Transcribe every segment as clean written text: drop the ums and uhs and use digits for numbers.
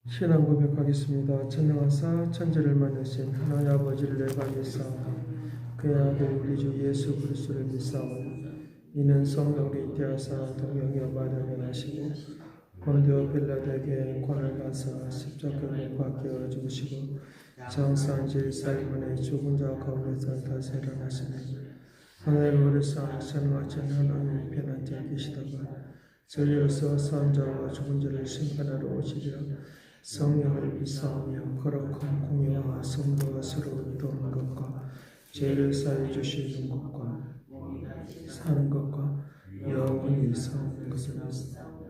신앙 고백하겠습니다. 전능하사 천지를 만드신 하나님 아버지를 내가 믿사오니 그의 아들 우리 주 예수 그리스도를 믿사오니 이는 성령으로 잉태하사 동정녀 마리아를 하시고 본디오 빌라도에게 권을 받사 십자가에 못 박혀 죽으시고 장사한 지 1살 만에 죽은 자 가운데서 다시 일어나시니 하나님 오래서 전능하신 하나님 편한 자 계시다가 저리로서 사람자와 죽은 자를 심판하러 오시리라. 성령을 믿사오며 거룩한 공의와 성도가 서로 도는 것과 죄를 사해 주시는 것과 사는 것과 영원히 사는 것을 믿사오며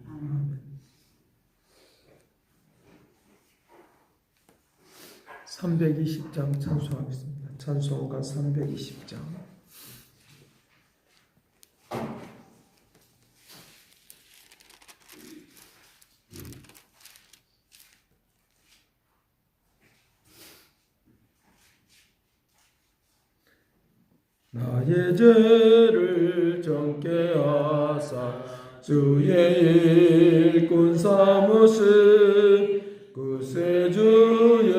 아멘. 320장 찬송하겠습니다. 찬송가 320장. 나의 죄를 정케 하사 주의 일꾼 삼으신 구세주의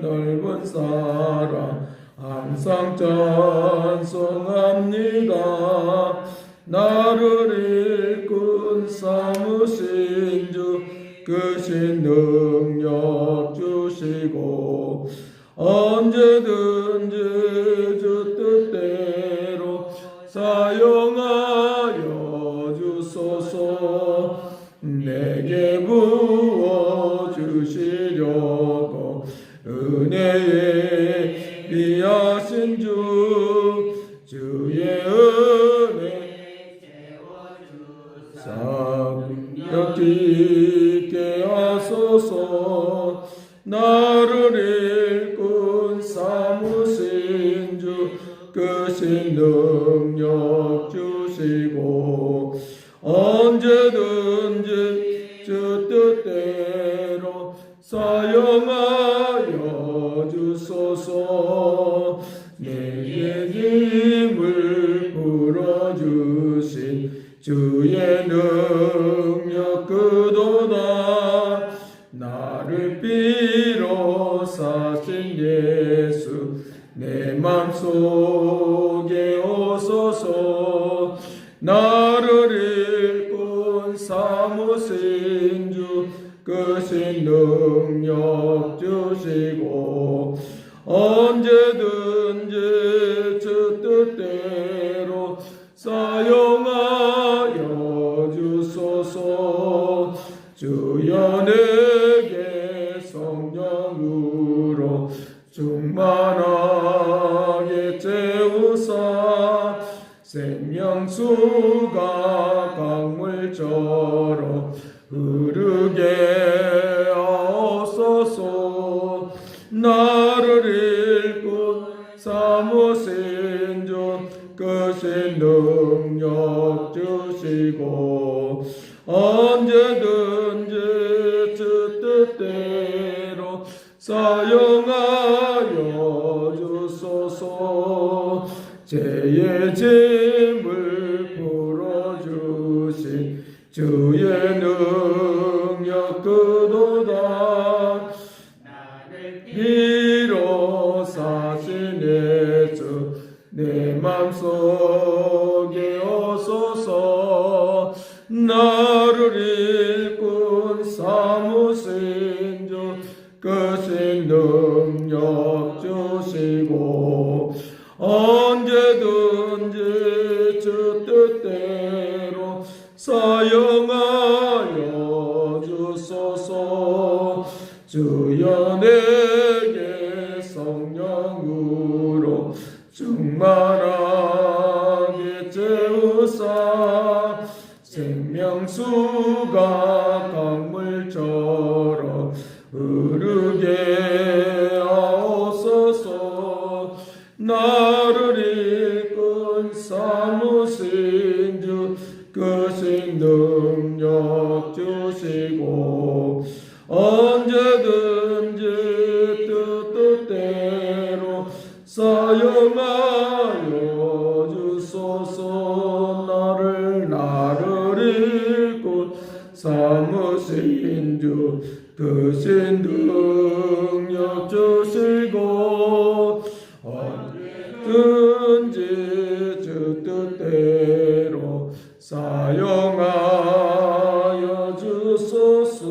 넓은 사랑 항상 찬송합니다. 나를 일꾼 삼으신 주 크신 능력 주시고 언제든지 주 뜻대로 사용하여 주소서. 내게 부어주시려고 은혜에 비하신 주의 은혜 사력 있게 하소서. 나를 일꾼 삼으신 주 크신 능력 주시고 언제든지 주 뜻대로 사용하여 주소서. 내게 힘을 불어주신 주의 능력 그도다. 나를 비로 사신 예수 내 맘속에 오소서. 나를 일꾼 삼으신 주 크신 능력 주시고 언제든지 주 뜻대로 사용하여 주소서. 주여 내게 성령으로 충만하게 채우사 생명수가 강물처럼 흐르게 하옵소서. 나를 일꾼 삼으신 주 크신 능력 주시고 언제든지 주 뜻대로 사용하여 주소서. 죄의 짐을 풀어주신 주의 능력 그도다. 비로 사신 예수 내 맘속에 오소서. 나를 일꾼 삼으신 주 크신 능력 주시고 언제든지 주 뜻대로 사용하여 주소서. 주여 내게 성령으로 충만하게 채우사 생명수가 강물처럼 흐르게 하옵소서. 나를 일꾼 삼으신 주 크신 능력 주시고 언제든지 뜻대로 사용하여 주소서. 나를 일꾼 삼으신 주 드신 능력 주시고 언제든지 주 뜻대로 사용하여 주소서.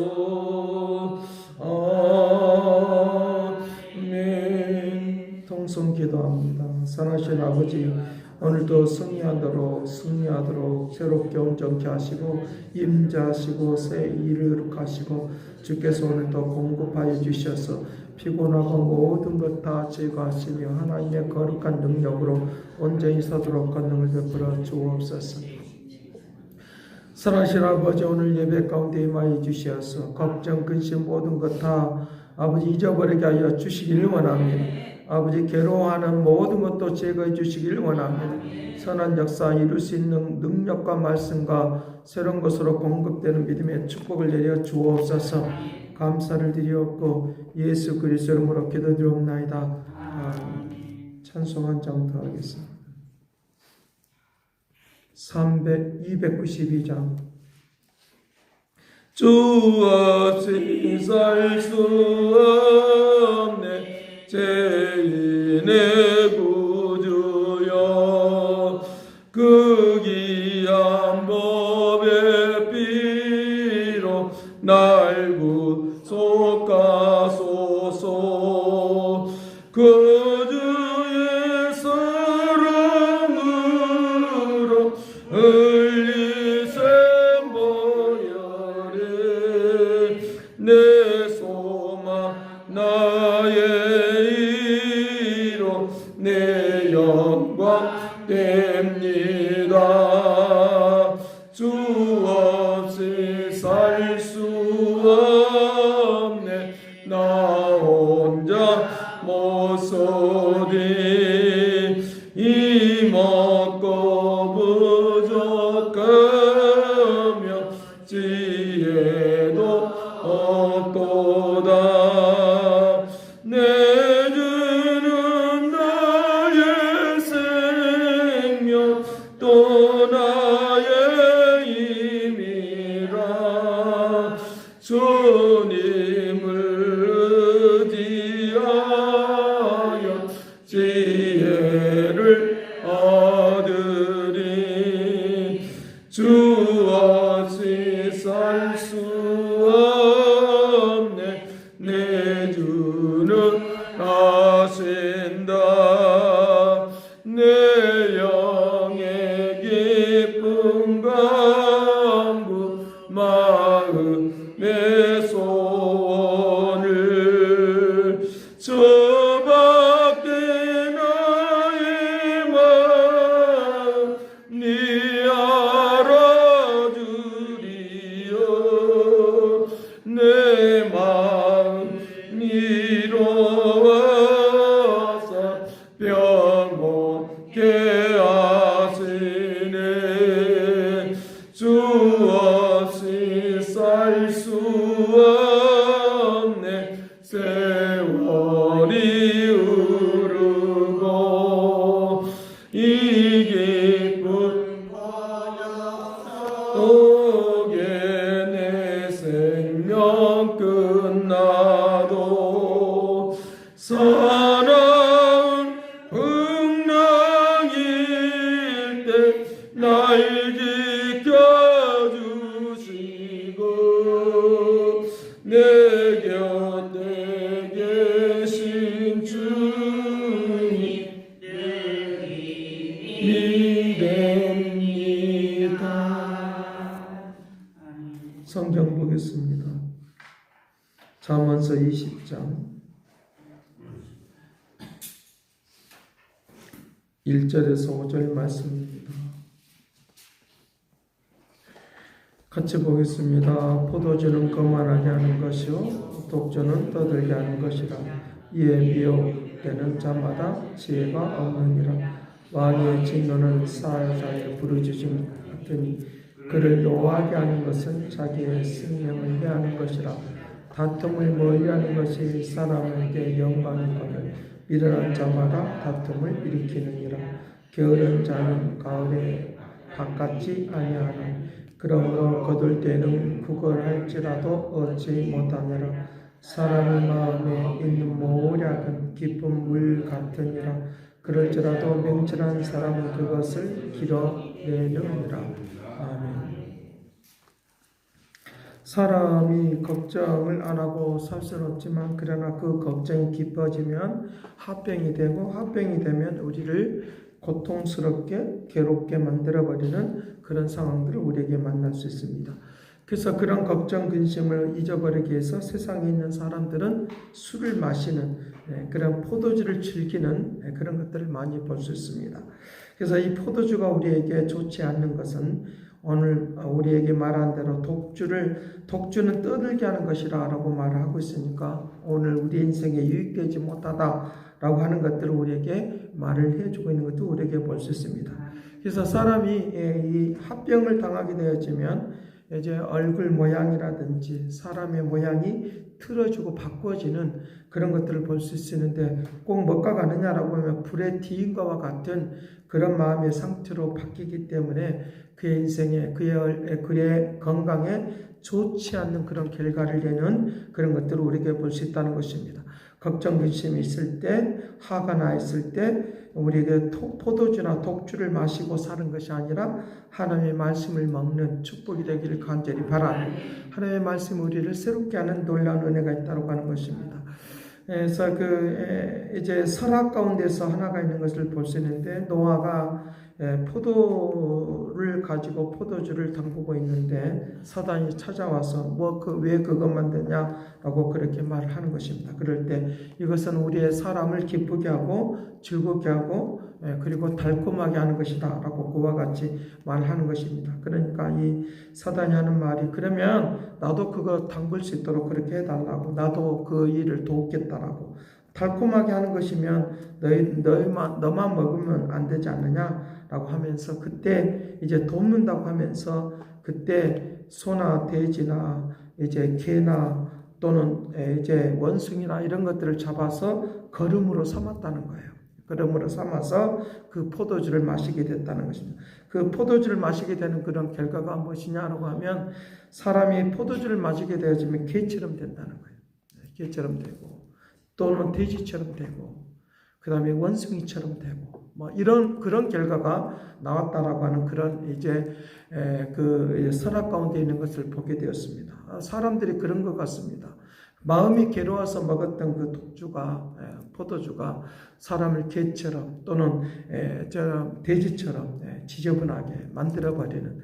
아멘. 통성 기도합니다. 선하신 아버지, 오늘도 승리하도록 새롭게 온전케 하시고 임자하시고 새 일을 하시고 주께서 오늘도 공급하여 주셔서 피곤하고 모든 것 다 제거하시며 하나님의 거룩한 능력으로 온전히 서도록 권능을 베풀어 주옵소서. 선하신 아버지, 오늘 예배 가운데 임하여 주시어서 걱정, 근심 모든 것 다 아버지 잊어버리게 하여 주시길 원합니다. 아버지, 괴로워하는 모든 것도 제거해 주시길 원합니다. 선한 역사 이룰 수 있는 능력과 말씀과 새로운 것으로 공급되는 믿음의 축복을 내려 주옵소서. 감사를 드리옵고 예수 그리스도 이름으로 기도드리옵나이다. 찬송 한 장 더 하겠습니다. 292장. 주 없이 살 수 없네 죄인의 구주여, 그 귀한 법의 피로 날 구속하소서. 그 주의 사랑으로 흘리신 보혈에 내 소망 나의 이로 내 영광 됩니다. 주 없이 살 수 없네 나 혼자 못 서리. 이 먹고 부족하며 지혜도 없도다. 내 주는 나의 생명 또 나의 힘이라. 주님을 의지하여 지혜를 얻으리. 주 없이 살 수 없네 내 주는 하신다. 내 영의 기쁨 간구 마음의 소원을 저밖에 나의 마음 네 알아주리요. 내 마음 이로와서 평온케 하시네. 주 없이 살 수 없네 세월이 흐르고 이 기쁜 속에 내 생명 끝나도 사나운 풍랑일 때 날 지켜주시고 내 곁에 계신 주님 믿습니다. 성경 보겠습니다. 잠언서 20장 1절에서 5절 말씀입니다. 같이 보겠습니다. 포도주는 거만하게 하는 것이요 독주는 떠들게 하는 것이라. 이에 미혹되는 자마다 지혜가 없느니라. 왕의 진노는 사자의 부르짖음 같으니 그를 노하게 하는 것은 자기의 생명을 해하는 것이라. 다툼을 멀리하는 것이 사람에게 영광이거늘 미련한 자마다 다툼을 일으키느니라. 게으른 자는 가을에 바깥지 아니하나 그러므로 거둘 때는 구걸할지라도 얻지 못하느라. 사람의 마음에 있는 모략은 깊은 물 같으니라. 그럴지라도 명철한 사람은 그것을 길어내느니라. 아멘. 사람이 걱정을 안 하고 살 수는 없지만 그러나 그 걱정이 깊어지면 화병이 되고 화병이 되면 우리를 고통스럽게 괴롭게 만들어버리는 그런 상황들을 우리에게 만날 수 있습니다. 그래서 그런 걱정 근심을 잊어버리기 위해서 세상에 있는 사람들은 술을 마시는 그런 포도주를 즐기는 그런 것들을 많이 볼 수 있습니다. 그래서 이 포도주가 우리에게 좋지 않는 것은 오늘 우리에게 말한 대로 독주는 떠들게 하는 것이라고 말을 하고 있으니까 오늘 우리 인생에 유익되지 못하다라고 하는 것들을 우리에게 말을 해주고 있는 것도 우리에게 볼 수 있습니다. 그래서 사람이 이 합병을 당하게 되어지면 이제 얼굴 모양이라든지 사람의 모양이 틀어지고 바꿔지는 그런 것들을 볼 수 있는데 꼭 뭐가 가느냐라고 하면 불에 튀김과 같은 그런 마음의 상태로 바뀌기 때문에 그의 인생에 그의 건강에 좋지 않는 그런 결과를 내는 그런 것들을 우리에게 볼 수 있다는 것입니다. 걱정 근심이 있을 때, 화가 나 있을 때 우리에게 포도주나 독주를 마시고 사는 것이 아니라 하나님의 말씀을 먹는 축복이 되기를 간절히 바랍니다. 하나님의 말씀이 우리를 새롭게 하는 놀라운 은혜가 있다고 하는 것입니다. 그래서 이제 설악 가운데서 하나가 있는 것을 볼 수 있는데 노아가 포도를 가지고 포도주를 담그고 있는데 사단이 찾아와서 왜 그것 만드냐라고 그렇게 말을 하는 것입니다. 그럴 때 이것은 우리의 사람을 기쁘게 하고 즐겁게 하고 그리고 달콤하게 하는 것이다 라고 그와 같이 말하는 것입니다. 그러니까 이 사단이 하는 말이 그러면 나도 그거 담글 수 있도록 그렇게 해달라고 나도 그 일을 돕겠다라고 달콤하게 하는 것이면 너만 먹으면 안 되지 않느냐라고 하면서 그때 이제 돕는다고 하면서 그때 소나 돼지나 이제 개나 또는 이제 원숭이나 이런 것들을 잡아서 거름으로 삼았다는 거예요. 거름으로 삼아서 그 포도주를 마시게 됐다는 것입니다. 그 포도주를 마시게 되는 그런 결과가 무엇이냐라고 하면 사람이 포도주를 마시게 되어지면 개처럼 된다는 거예요. 개처럼 되고 또는 돼지처럼 되고 그 다음에 원숭이처럼 되고 이런 그런 결과가 나왔다라고 하는 그런 이제 그 설악 가운데 있는 것을 보게 되었습니다. 사람들이 그런 것 같습니다. 마음이 괴로워서 먹었던 그 독주가 포도주가 사람을 개처럼 또는 돼지처럼 지저분하게 만들어버리는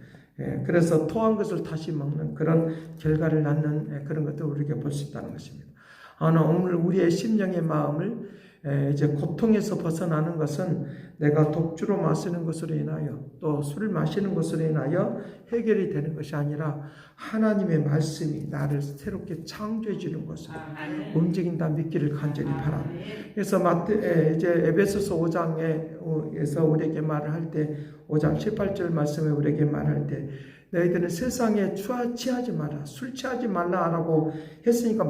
그래서 토한 것을 다시 먹는 그런 결과를 낳는 그런 것도 우리에게 볼 수 있다는 것입니다. 오늘 우리의 심령의 마음을 이제 고통에서 벗어나는 것은 내가 독주로 마시는 것으로 인하여 또 술을 마시는 것으로 인하여 해결이 되는 것이 아니라 하나님의 말씀이 나를 새롭게 창조해 주는 것으로 움직인다 믿기를 간절히 바랍니다. 그래서 이제 에베소서 5장에서 우리에게 말을 할 때 5장 18절 말씀에 우리에게 말할 때 너희들은 세상에 취하지 마라. 술 취하지 말라라고 했으니까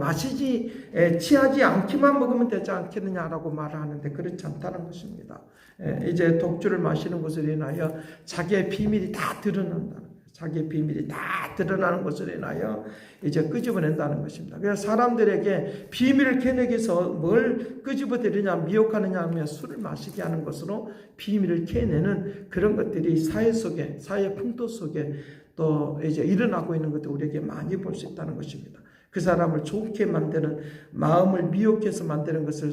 취하지 않기만 먹으면 되지 않겠느냐라고 말을 하는데 그렇지 않다는 것입니다. 이제 독주를 마시는 것으로 인하여 자기의 비밀이 다 드러난다는 거예요. 자기의 비밀이 다 드러나는 것으로 인하여 이제 끄집어낸다는 것입니다. 그래서 사람들에게 비밀을 캐내기 위해서 뭘 끄집어내느냐 미혹하느냐 하면 술을 마시게 하는 것으로 비밀을 캐내는 그런 것들이 사회 풍토 속에 또 이제 일어나고 있는 것도 우리에게 많이 볼 수 있다는 것입니다. 그 사람을 좋게 만드는 마음을 미혹해서 만드는 것을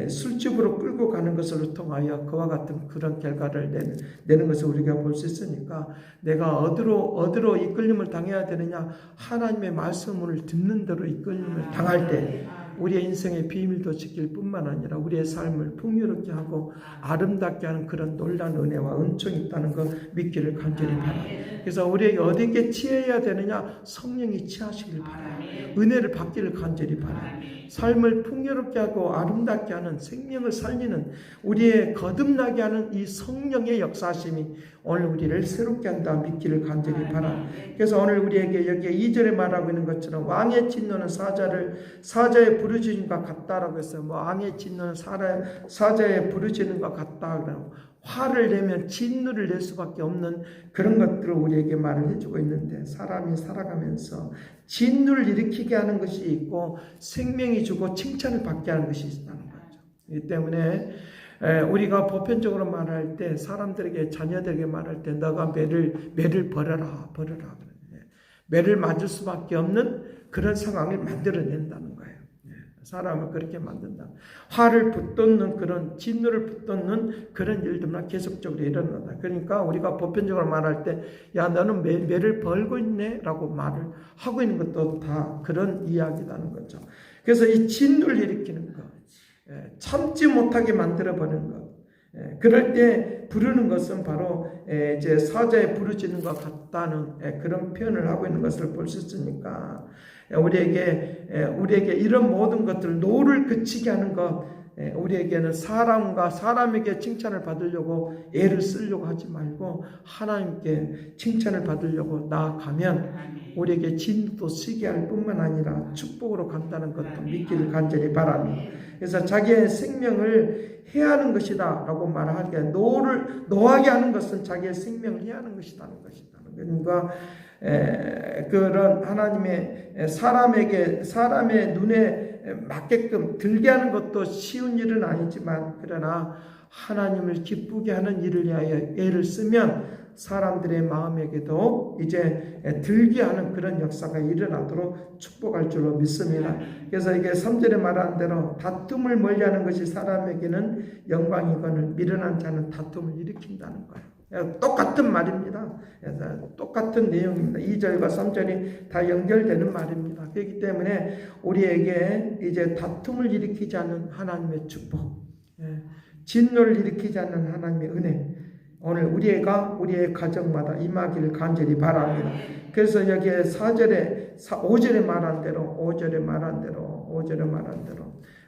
술집으로 끌고 가는 것을 통하여 그와 같은 그런 결과를 내는 것을 우리가 볼 수 있으니까 내가 어디로 이끌림을 당해야 되느냐 하나님의 말씀을 듣는 대로 이끌림을 당할 때 우리의 인생의 비밀도 지킬 뿐만 아니라 우리의 삶을 풍요롭게 하고 아름답게 하는 그런 놀라운 은혜와 은총이 있다는 것 믿기를 간절히 바랍니다. 그래서 우리에게 어디에 취해야 되느냐 성령이 취하시길 바라요. 은혜를 받기를 간절히 바라요. 삶을 풍요롭게 하고 아름답게 하는 생명을 살리는 우리의 거듭나게 하는 이 성령의 역사심이 오늘 우리를 새롭게 한다 믿기를 간절히 바랍니다. 그래서 오늘 우리에게 여기 2절에 말하고 있는 것처럼 왕의 진노는 사자의 부르짖음과 같다라고 해서 왕의 진노는 사자의 부르짖음과 같다. 화를 내면 진노를 낼 수밖에 없는 그런 것들을 우리에게 말을 해주고 있는데, 사람이 살아가면서 진노를 일으키게 하는 것이 있고 생명이 주고 칭찬을 받게 하는 것이 있다는 거죠. 이 때문에 우리가 보편적으로 말할 때, 사람들에게, 자녀들에게 말할 때 너가 매를 버려라 매를 맞을 수밖에 없는 그런 상황을 만들어낸다는 거예요. 사람을 그렇게 만든다. 화를 붙돋는 그런, 진노를 붙돋는 그런 일들만 계속적으로 일어난다. 그러니까 우리가 보편적으로 말할 때, 야 너는 매를 벌고 있네 라고 말을 하고 있는 것도 다 그런 이야기라는 거죠. 그래서 이 진노를 일으키는 것, 참지 못하게 만들어버리는 것, 그럴 때 부르는 것은 바로 이제 사자에 부르짖는 것 같다는 그런 표현을 하고 있는 것을 볼 수 있으니까, 우리에게 이런 모든 것들, 노를 그치게 하는 것, 우리에게는 사람에게 칭찬을 받으려고 애를 쓰려고 하지 말고 하나님께 칭찬을 받으려고 나아가면 우리에게 진도 쓰게 할 뿐만 아니라 축복으로 간다는 것도 믿기를 간절히 바랍니다. 그래서 자기의 생명을 해하는 것이다 라고 말하기에, 노하게 하는 것은 자기의 생명을 해하는 것이라는 것이다. 그러니까 그런 하나님의 사람의 눈에 맞게끔 들게 하는 것도 쉬운 일은 아니지만, 그러나 하나님을 기쁘게 하는 일을 위하여 애를 쓰면 사람들의 마음에게도 이제 들게 하는 그런 역사가 일어나도록 축복할 줄로 믿습니다. 그래서 이게 3절에 말한 대로 다툼을 멀리하는 것이 사람에게는 영광이거늘 미련한 자는 다툼을 일으킨다는 거예요. 똑같은 말입니다. 똑같은 내용입니다. 2절과 3절이 다 연결되는 말입니다. 그렇기 때문에 우리에게 이제 다툼을 일으키지 않는 하나님의 축복, 진노를 일으키지 않는 하나님의 은혜, 오늘 우리의 가정마다 임하기를 간절히 바랍니다. 그래서 여기에 5절에 말한 대로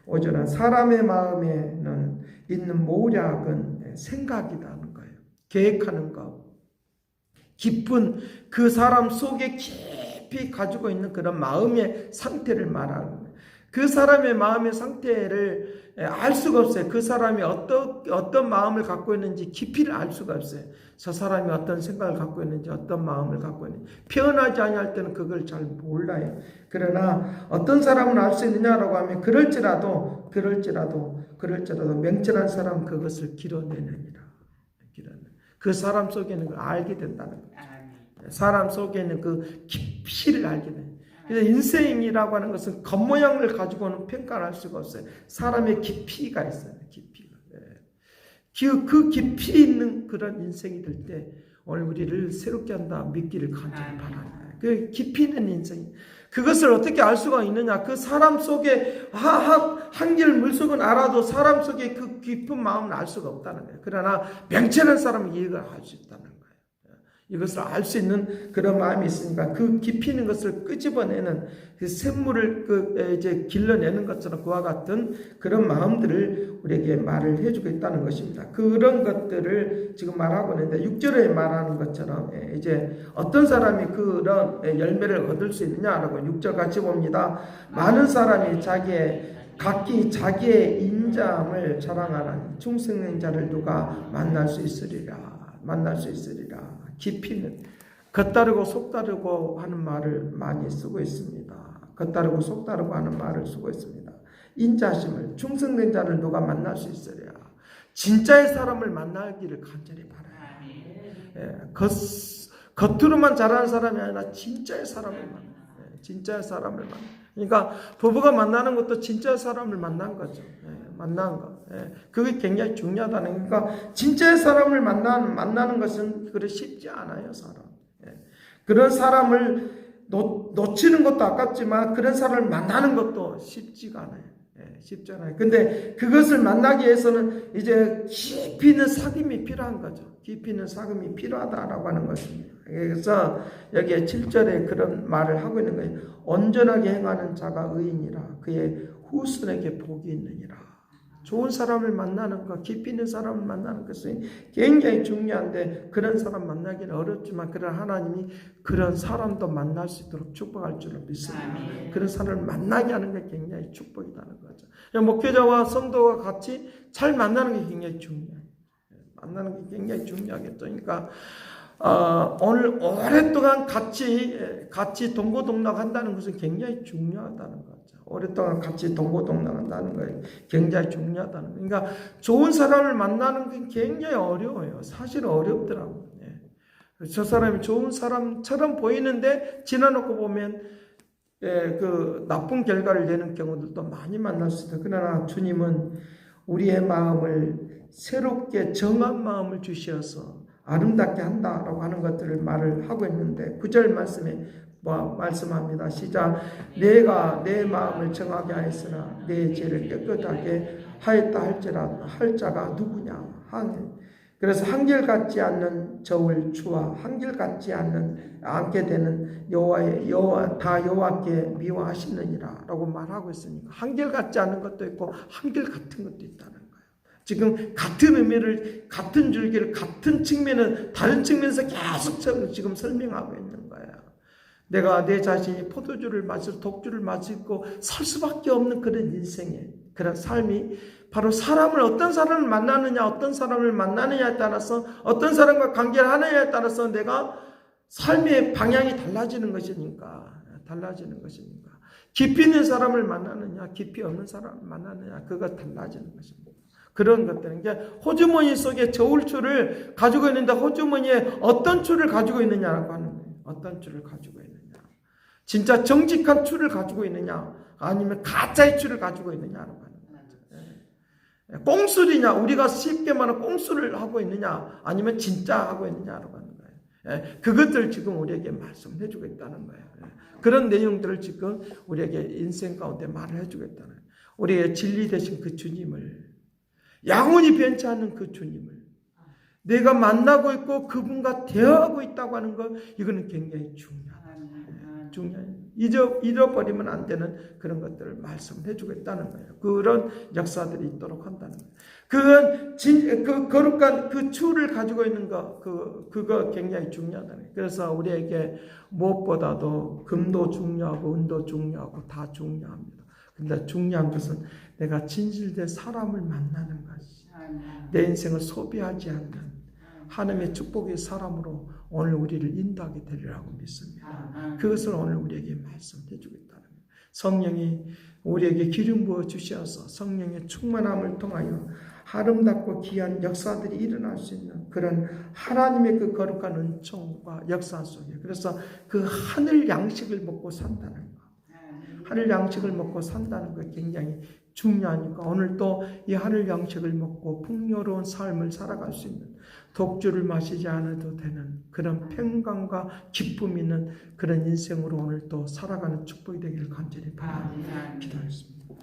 5절은 사람의 마음에는 있는 모략은 생각이라는 거예요. 계획하는 것, 깊은 그 사람 속에 깊이 가지고 있는 그런 마음의 상태를 말하는 거예요. 그 사람의 마음의 상태를 알 수가 없어요. 그 사람이 어떤 마음을 갖고 있는지 깊이를 알 수가 없어요. 저 사람이 어떤 생각을 갖고 있는지, 어떤 마음을 갖고 있는지 표현하지 아니할 때는 그걸 잘 몰라요. 그러나 어떤 사람은 알 수 있느냐라고 하면 그럴지라도 맹철한 사람은 그것을 길어내느니라. 그 사람 속에는 그걸 알게 된다는 거죠. 사람 속에는 그 깊이를 알게 돼요. 그래서 인생이라고 하는 것은 겉모양을 가지고는 평가를 할 수가 없어요. 사람의 깊이가 있어요. 깊이가. 그 깊이 있는 그런 인생이 될 때 오늘 우리를 새롭게 한다 믿기를 간절히 바랍니다. 그 깊이 있는 인생, 그것을 어떻게 알 수가 있느냐? 그 사람 속에 한길 물속은 알아도 사람 속에 그 깊은 마음은 알 수가 없다는 거예요. 그러나 명철한 사람은 이걸 알 수 있다는 거예요. 이것을 알 수 있는 그런 마음이 있으니까 그 깊이 있는 것을 끄집어내는 그 샘물을 이제 길러내는 것처럼 그와 같은 그런 마음들을 우리에게 말을 해주고 있다는 것입니다. 그런 것들을 지금 말하고 있는데 6절에 말하는 것처럼 이제 어떤 사람이 그런 열매를 얻을 수 있느냐라고 6절 같이 봅니다. 많은 사람이 각기 자기의 인자함을 자랑하는 충성된 자를 누가 만날 수 있으리라. 깊이는 겉다르고 속다르고 하는 말을 많이 쓰고 있습니다. 겉다르고 속다르고 하는 말을 쓰고 있습니다. 인자심을, 충성된 자를 누가 만날 수 있으랴. 진짜의 사람을 만나기를 간절히 바라요. 겉으로만 잘하는 사람이 아니라 진짜의 사람을 만나요. 진짜의 사람을 만나요. 그러니까 부부가 만나는 것도 진짜의 사람을 만난 거죠. 만난 거. 그게 굉장히 중요하다는. 그러니까 진짜의 사람을 만나는 것은 그래 쉽지 않아요, 사람. 그런 사람을 놓치는 것도 아깝지만 그런 사람을 만나는 것도 쉽지가 않아요. 쉽지 않아요. 근데 그것을 만나기 위해서는 이제 깊이 있는 사귐이 필요한 거죠. 깊이 있는 사귐이 필요하다라고 하는 것입니다. 그래서 여기에 7절에 그런 말을 하고 있는 거예요. 온전하게 행하는 자가 의인이라. 그의 후손에게 복이 있느니라. 좋은 사람을 만나는 것, 깊이 있는 사람을 만나는 것은 굉장히 중요한데 그런 사람 만나기는 어렵지만 그런 하나님이 그런 사람도 만날 수 있도록 축복할 줄을 믿습니다. 그런 사람을 만나게 하는 게 굉장히 축복이라는 거죠. 목회자와 성도가 같이 잘 만나는 게 굉장히 중요해요. 만나는 게 굉장히 중요하겠죠. 그러니까 오늘 오랫동안 같이 동고동락한다는 것은 굉장히 중요하다는 거죠. 오랫동안 같이 동고동락한다는 것이 굉장히 중요하다는 거예요. 그러니까 좋은 사람을 만나는 게 굉장히 어려워요. 사실 어렵더라고요. 저 사람이 좋은 사람처럼 보이는데 지나놓고 보면 그 나쁜 결과를 내는 경우들도 많이 만날 수 있어요. 그러나 주님은 우리의 마음을 새롭게 정한 마음을 주셔서 아름답게 한다라고 하는 것들을 말을 하고 있는데 9절 말씀에 말씀합니다. 시작. 내가 내 마음을 정하게 하였으나 내 죄를 깨끗하게 하였다 할 자가 누구냐. 그래서 한결같지 않는 저울 추와 한결같지 않게 되는 여호와께 미워하시느니라라고 말하고 있으니까 한결같지 않은 것도 있고 한결같은 것도 있다는 거예요. 지금 같은 의미를 같은 줄기를 같은 측면은 다른 측면에서 계속 지금 설명하고 있는 거예요. 내가 내 자신이 포도주를 마시고 독주를 마시고 살 수밖에 없는 그런 인생에 그런 삶이 바로 어떤 사람을 만나느냐에 따라서 어떤 사람과 관계를 하느냐에 따라서 내가 삶의 방향이 달라지는 것이니까 깊이 있는 사람을 만나느냐 깊이 없는 사람을 만나느냐 그가 달라지는 것입니다. 그런 것들은 게 호주머니 속에 저울추를 가지고 있는데 호주머니에 어떤 추를 가지고 있느냐라고 하는 거예요. 어떤 추를 가지고 있느냐. 진짜 정직한 추를 가지고 있느냐 아니면 가짜의 추를 가지고 있느냐라고 하는 거예요. 꽁술이냐 우리가 쉽게 말하는 꽁술을 하고 있느냐 아니면 진짜 하고 있느냐라고 하는 거예요. 그것들 지금 우리에게 말씀해 주겠다는 거예요. 그런 내용들을 지금 우리에게 인생 가운데 말을 해주겠다는 거예요. 우리의 진리 되신 그 주님을 영원히 변치 않는 그 주님을 내가 만나고 있고 그분과 대화하고 있다고 하는 것 이거는 굉장히 중요해요. 잊어버리면 안 되는 그런 것들을 말씀해 주겠다는 거예요. 그런 역사들이 있도록 한다는 거예요. 그 거룩한 그 추를 가지고 있는 그거 굉장히 중요하다는 거예요. 그래서 우리에게 무엇보다도 금도 중요하고 은도 중요하고 다 중요합니다. 근데 중요한 것은 내가 진실된 사람을 만나는 것이 내 인생을 소비하지 않는 하나님의 축복의 사람으로 오늘 우리를 인도하게 되리라고 믿습니다. 그것을 오늘 우리에게 말씀해 주겠다는 거예요. 성령이 우리에게 기름 부어 주셔서 성령의 충만함을 통하여 아름답고 귀한 역사들이 일어날 수 있는 그런 하나님의 그 거룩한 은총과 역사 속에 그래서 그 하늘 양식을 먹고 산다는 거. 하늘 양식을 먹고 산다는 거 굉장히 중요하니까 오늘 또 이 하늘 양식을 먹고 풍요로운 삶을 살아갈 수 있는 독주를 마시지 않아도 되는 그런 평강과 기쁨 있는 그런 인생으로 오늘 또 살아가는 축복이 되기를 간절히 바랍니다. 기도하겠습니다.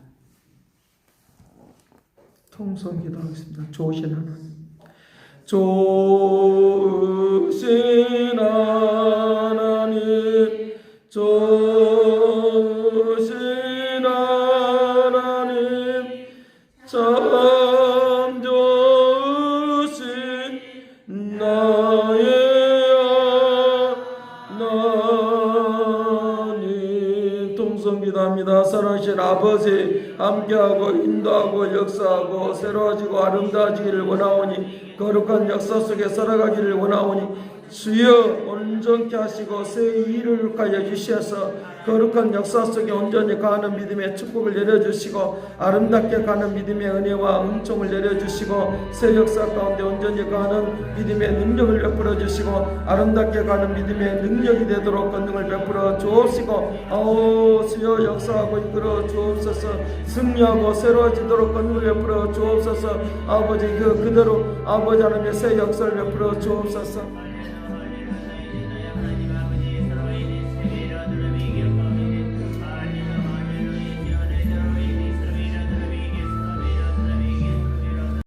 통성 기도하겠습니다. 좋으신 하나님, 좋으신 하나님, 좋으신 하나님, 참 좋으신 나의 하나님. 통성기도합니다. 사랑하신 아버지, 함께하고 인도하고 역사하고 새로워지고 아름다워지기를 원하오니 거룩한 역사 속에 살아가기를 원하오니 주여 온전케 하시고 새 일을 하여 주셔서 거룩한 역사 속에 온전히 가는 믿음의 축복을 내려주시고 아름답게 가는 믿음의 은혜와 은총을 내려주시고 새 역사 가운데 온전히 가는 믿음의 능력을 베풀어 주시고 아름답게 가는 믿음의 능력이 되도록 권능을 베풀어 주옵시고 주여 역사하고 이끌어 주옵소서. 승리하고 새로워지도록 권능을 베풀어 주옵소서. 아버지 그대로 아버지 하나님의 새 역사를 베풀어 주옵소서.